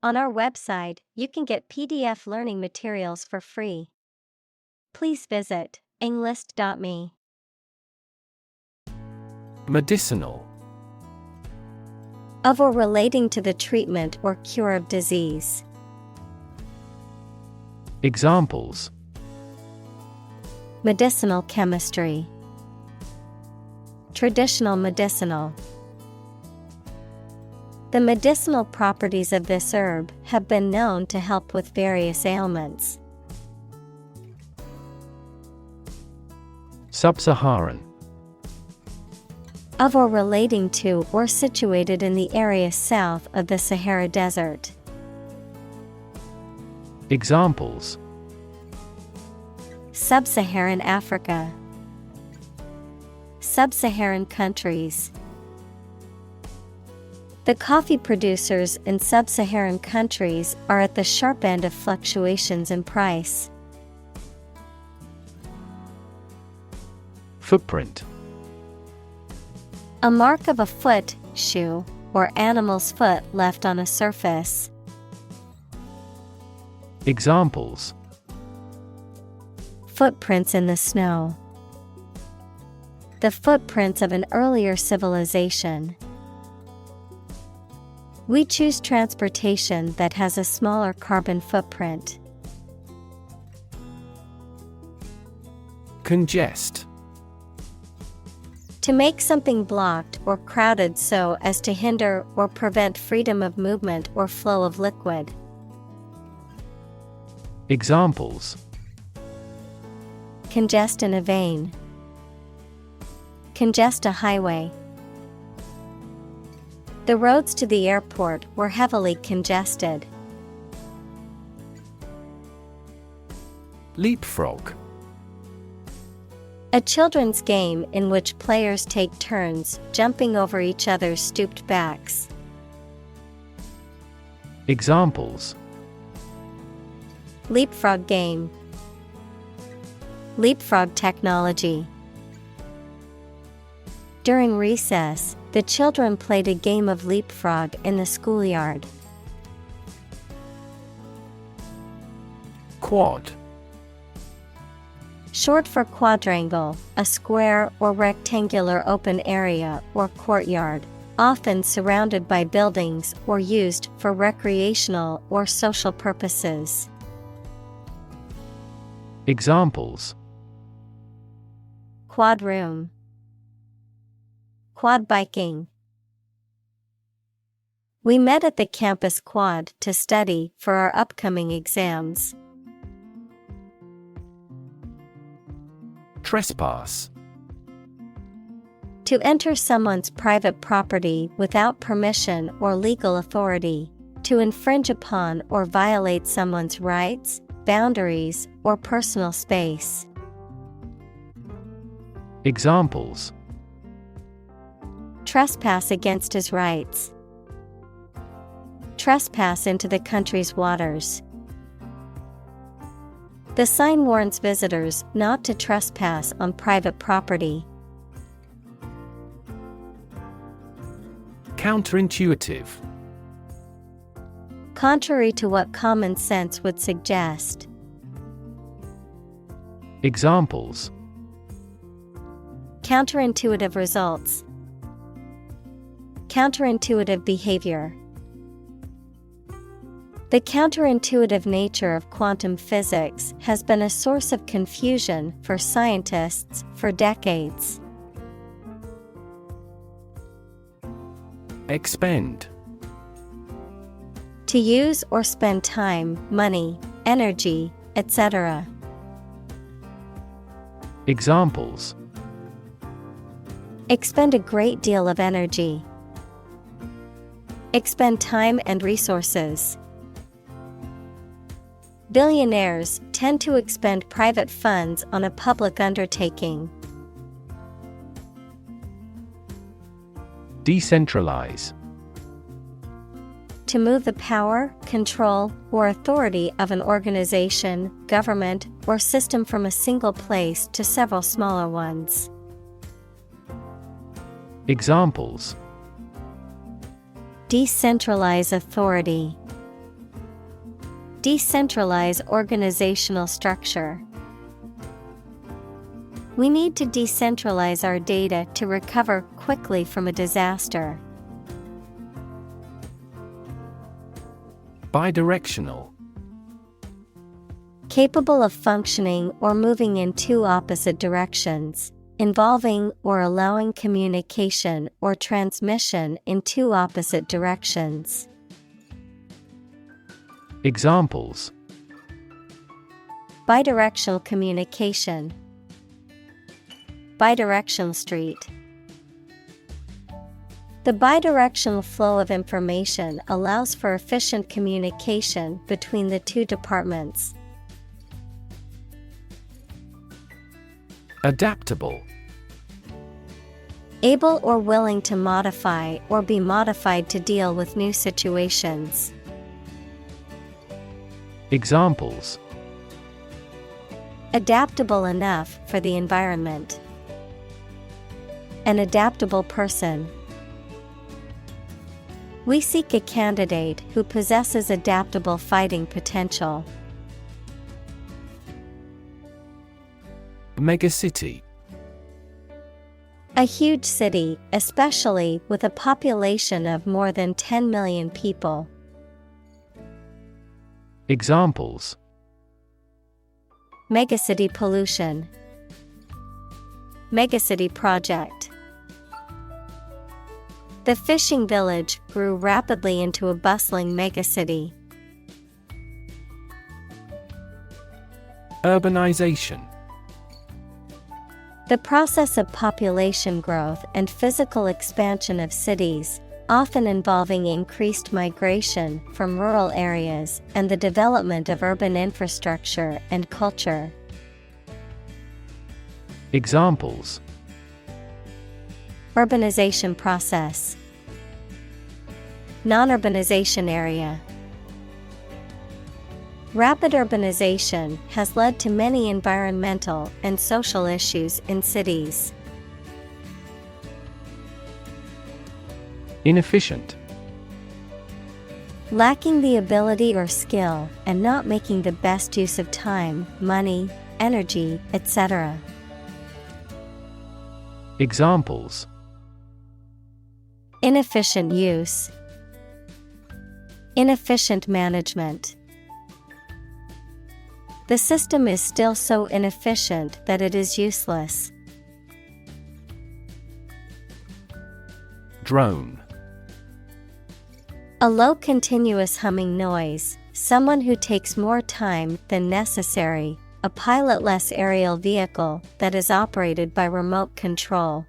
On our website, you can get PDF learning materials for free. Please visit englist.me. Medicinal. Of or relating to the treatment or cure of disease. Examples: Medicinal chemistry. Traditional medicinal. The medicinal properties of this herb have been known to help with various ailments. Sub-Saharan. Of or relating to or situated in the area south of the Sahara Desert. Examples: Sub-Saharan Africa. Sub-Saharan countries. The coffee producers in sub-Saharan countries are at the sharp end of fluctuations in price. Footprint. A mark of a foot, shoe, or animal's foot left on a surface. Examples: Footprints in the snow. The footprints of an earlier civilization. We choose transportation that has a smaller carbon footprint. Congest. To make something blocked or crowded so as to hinder or prevent freedom of movement or flow of liquid. Examples: Congest in a vein. Congest a highway. The roads to the airport were heavily congested. Leapfrog. A children's game in which players take turns jumping over each other's stooped backs. Examples: Leapfrog game. Leapfrog technology. During recess, the children played a game of leapfrog in the schoolyard. Quad. Short for quadrangle, a square or rectangular open area or courtyard, often surrounded by buildings or used for recreational or social purposes. Examples: Quad room. Quad biking. We met at the campus quad to study for our upcoming exams. Trespass. To enter someone's private property without permission or legal authority. To infringe upon or violate someone's rights, boundaries, or personal space. Examples: Trespass against his rights. Trespass into the country's waters. The sign warns visitors not to trespass on private property. Counterintuitive. Contrary to what common sense would suggest. Examples: Counterintuitive results. Counterintuitive behavior. The counterintuitive nature of quantum physics has been a source of confusion for scientists for decades. Expend. To use or spend time, money, energy, etc. Examples: Expend a great deal of energy. Expend time and resources. Billionaires tend to expend private funds on a public undertaking. Decentralize. To move the power, control, or authority of an organization, government, or system from a single place to several smaller ones. Examples: Decentralize authority. Decentralize organizational structure. We need to decentralize our data to recover quickly from a disaster. Bidirectional. Capable of functioning or moving in two opposite directions, involving or allowing communication or transmission in two opposite directions. Examples: bidirectional communication, bidirectional street. The bidirectional flow of information allows for efficient communication between the two departments. Adaptable. Able or willing to modify or be modified to deal with new situations. Examples: adaptable enough for the environment. An adaptable person. We seek a candidate who possesses adaptable fighting potential. Megacity. A huge city, especially with a population of more than 10 million people. Examples: megacity pollution, megacity project. The fishing village grew rapidly into a bustling megacity. Urbanization. The process of population growth and physical expansion of cities, often involving increased migration from rural areas and the development of urban infrastructure and culture. Examples: urbanization process, non-urbanization area. Rapid urbanization has led to many environmental and social issues in cities. Inefficient. Lacking the ability or skill and not making the best use of time, money, energy, etc. Examples: inefficient use, inefficient management. The system is still so inefficient that it is useless. Drone. A low continuous humming noise, someone who takes more time than necessary, a pilotless aerial vehicle that is operated by remote control.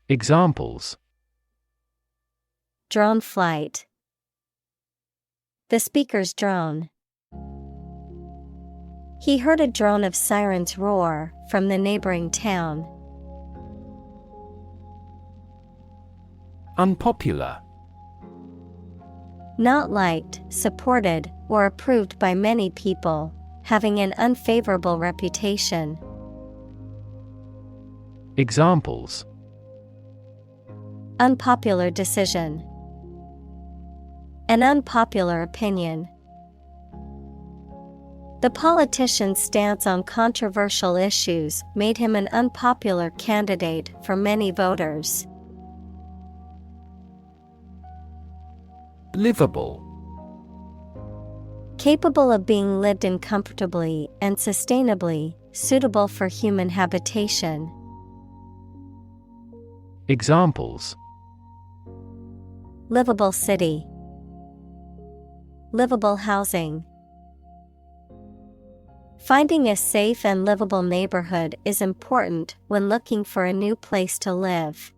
Examples: drone flight, the speaker's drone. He heard a drone of sirens roar from the neighboring town. Unpopular. Not liked, supported, or approved by many people, having an unfavorable reputation. Examples: unpopular decision, an unpopular opinion. The politician's stance on controversial issues made him an unpopular candidate for many voters. Livable. Capable of being lived in comfortably and sustainably, suitable for human habitation. Examples: livable city, livable housing. Finding a safe and livable neighborhood is important when looking for a new place to live.